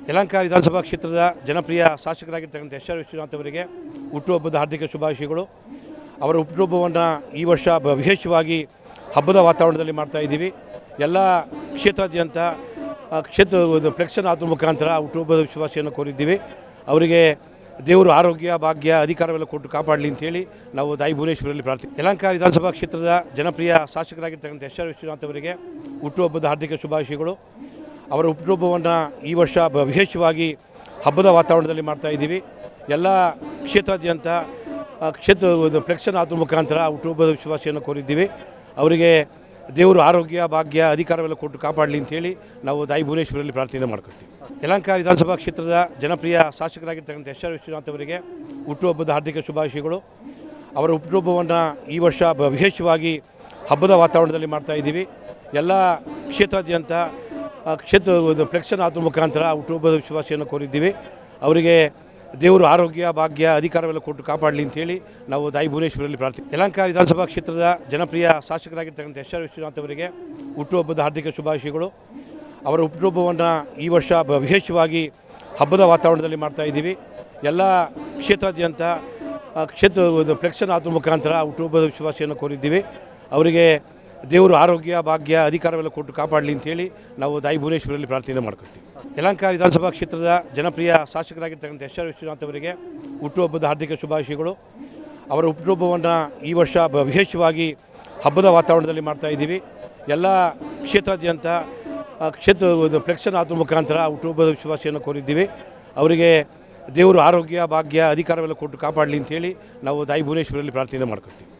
ಯಲಹಂಕ ವಿಧಾನಸಭಾ ಕ್ಷೇತ್ರದ ಜನಪ್ರಿಯ ಶಾಸಕರಾಗಿರ್ತಕ್ಕಂಥ ಎಸ್ ಆರ್ ವಿಶ್ವನಾಥ್ ಅವರಿಗೆ ಹುಟ್ಟುಹಬ್ಬದ ಹಾರ್ದಿಕ ಶುಭಾಶಯಗಳು. ಅವರ ಹುಟ್ಟುಹಬ್ಬವನ್ನು ಈ ವರ್ಷ ವಿಶೇಷವಾಗಿ ಹಬ್ಬದ ವಾತಾವರಣದಲ್ಲಿ ಮಾಡ್ತಾ ಇದ್ದೀವಿ. ಎಲ್ಲ ಕ್ಷೇತ್ರಾದ್ಯಂತ ಫ್ಲೆಕ್ಸನ್ನು ಹಾಕುವ ಮುಖಾಂತರ ಹುಟ್ಟುಹಬ್ಬದ ಶುಭಾಶಯವನ್ನು ಕೋರಿದ್ದೀವಿ. ಅವರಿಗೆ ದೇವರು ಆರೋಗ್ಯ, ಭಾಗ್ಯ, ಅಧಿಕಾರವೆಲ್ಲ ಕೊಟ್ಟು ಕಾಪಾಡಲಿ ಅಂತೇಳಿ ನಾವು ತಾಯಿ ಭುವನೇಶ್ವರಲ್ಲಿ ಪ್ರಾರ್ಥನೆ. ಯಲಹಂಕ ವಿಧಾನಸಭಾ ಕ್ಷೇತ್ರದ ಜನಪ್ರಿಯ ಶಾಸಕರಾಗಿರ್ತಕ್ಕಂಥ ಎಸ್ ಆರ್ ವಿಶ್ವನಾಥ್ ಅವರಿಗೆ ಹುಟ್ಟುಹಬ್ಬದ ಹಾರ್ದಿಕ ಶುಭಾಶಯಗಳು. ಅವರ ಹುಟ್ಟುಹಬ್ಬವನ್ನು ಈ ವರ್ಷ ವಿಶೇಷವಾಗಿ ಹಬ್ಬದ ವಾತಾವರಣದಲ್ಲಿ ಮಾಡ್ತಾ ಇದ್ದೀವಿ. ಎಲ್ಲ ಕ್ಷೇತ್ರಾದ್ಯಂತ ಫ್ಲೆಕ್ಸನ್ನು ಹಾಕುವ ಮುಖಾಂತರ ಹುಟ್ಟುಹಬ್ಬದ ಶುಭಾಶಯವನ್ನು ಕೋರಿದ್ದೀವಿ. ಅವರಿಗೆ ದೇವರು ಆರೋಗ್ಯ, ಭಾಗ್ಯ, ಅಧಿಕಾರವೆಲ್ಲ ಕೊಟ್ಟು ಕಾಪಾಡಲಿ ಅಂತೇಳಿ ನಾವು ತಾಯಿ ಭುವನೇಶ್ವರಲ್ಲಿ ಪ್ರಾರ್ಥನೆ ಮಾಡ್ಕೊಳ್ತೀವಿ. ಯಲಹಂಕ ವಿಧಾನಸಭಾ ಕ್ಷೇತ್ರದ ಜನಪ್ರಿಯ ಶಾಸಕರಾಗಿರ್ತಕ್ಕಂಥ ಎಸ್ ಆರ್ ವಿಶ್ವನಾಥ್ ಅವರಿಗೆ ಹುಟ್ಟುಹಬ್ಬದ ಹಾರ್ದಿಕ ಶುಭಾಶಯಗಳು. ಅವರ ಹುಟ್ಟುಹಬ್ಬವನ್ನು ಈ ವರ್ಷ ವಿಶೇಷವಾಗಿ ಹಬ್ಬದ ವಾತಾವರಣದಲ್ಲಿ ಮಾಡ್ತಾ ಇದ್ದೀವಿ. ಎಲ್ಲ ಕ್ಷೇತ್ರಾದ್ಯಂತ ಫ್ಲೆಕ್ಸನ್ನು ಹಾಕುವ ಮುಖಾಂತರ ಹುಟ್ಟುಹಬ್ಬದ ಶುಭಾಶಯವನ್ನು ಕೋರಿದ್ದೀವಿ. ಅವರಿಗೆ ದೇವರು ಆರೋಗ್ಯ, ಭಾಗ್ಯ, ಅಧಿಕಾರವೆಲ್ಲ ಕೊಟ್ಟು ಕಾಪಾಡಲಿ ಅಂತೇಳಿ ನಾವು ತಾಯಿ ಭುವನೇಶ್ವರಲ್ಲಿ ಪ್ರಾರ್ಥನೆ. ಯಲಹಂಕ ವಿಧಾನಸಭಾ ಕ್ಷೇತ್ರದ ಜನಪ್ರಿಯ ಶಾಸಕರಾಗಿರ್ತಕ್ಕಂಥ ಎಸ್ ಆರ್ ವಿಶ್ವನಾಥ್ ಅವರಿಗೆ ಹುಟ್ಟುಹಬ್ಬದ ಹಾರ್ದಿಕ ಶುಭಾಶಯಗಳು. ಅವರ ಹುಟ್ಟುಹಬ್ಬವನ್ನು ಈ ವರ್ಷ ವಿಶೇಷವಾಗಿ ಹಬ್ಬದ ವಾತಾವರಣದಲ್ಲಿ ಮಾಡ್ತಾ ಇದ್ದೀವಿ. ಎಲ್ಲ ಕ್ಷೇತ್ರಾದ್ಯಂತ ಫ್ಲೆಕ್ಸನ್ನು ಹಾಕುವ ಮುಖಾಂತರ ಹುಟ್ಟುಹಬ್ಬದ ಶುಭಾಶಯವನ್ನು ಕೋರಿದ್ದೀವಿ. ಅವರಿಗೆ ದೇವರು ಆರೋಗ್ಯ, ಭಾಗ್ಯ, ಅಧಿಕಾರವೆಲ್ಲ ಕೊಟ್ಟು ಕಾಪಾಡಲಿ ಅಂತೇಳಿ ನಾವು ತಾಯಿ ಭುವನೇಶ್ವರಲ್ಲಿ ಪ್ರಾರ್ಥನೆ ಮಾಡ್ಕೊಳ್ತೀವಿ. ಯಲಹಂಕ ವಿಧಾನಸಭಾ ಕ್ಷೇತ್ರದ ಜನಪ್ರಿಯ ಶಾಸಕರಾಗಿರ್ತಕ್ಕಂಥ ಎಸ್ ಆರ್ ವಿಶ್ವನಾಥ್ ಅವರಿಗೆ ಹುಟ್ಟುಹಬ್ಬದ ಹಾರ್ದಿಕ ಶುಭಾಶಯಗಳು. ಅವರ ಹುಟ್ಟುಹಬ್ಬವನ್ನು ಈ ವರ್ಷ ವಿಶೇಷವಾಗಿ ಹಬ್ಬದ ವಾತಾವರಣದಲ್ಲಿ ಮಾಡ್ತಾ ಇದ್ದೀವಿ. ಎಲ್ಲ ಕ್ಷೇತ್ರಾದ್ಯಂತ ಫ್ಲೆಕ್ಸನ್ನು ಹಾಕುವ ಮುಖಾಂತರ ಹುಟ್ಟುಹಬ್ಬದ ಶುಭಾಶಯವನ್ನು ಕೋರಿದ್ದೀವಿ. ಅವರಿಗೆ ದೇವರು ಆರೋಗ್ಯ, ಭಾಗ್ಯ, ಅಧಿಕಾರವೆಲ್ಲ ಕೊಟ್ಟು ಕಾಪಾಡಲಿ ಅಂತೇಳಿ ನಾವು ತಾಯಿ ಭುವನೇಶ್ವರಲ್ಲಿ ಪ್ರಾರ್ಥನೆ ಮಾಡ್ಕೊಳ್ತೀವಿ.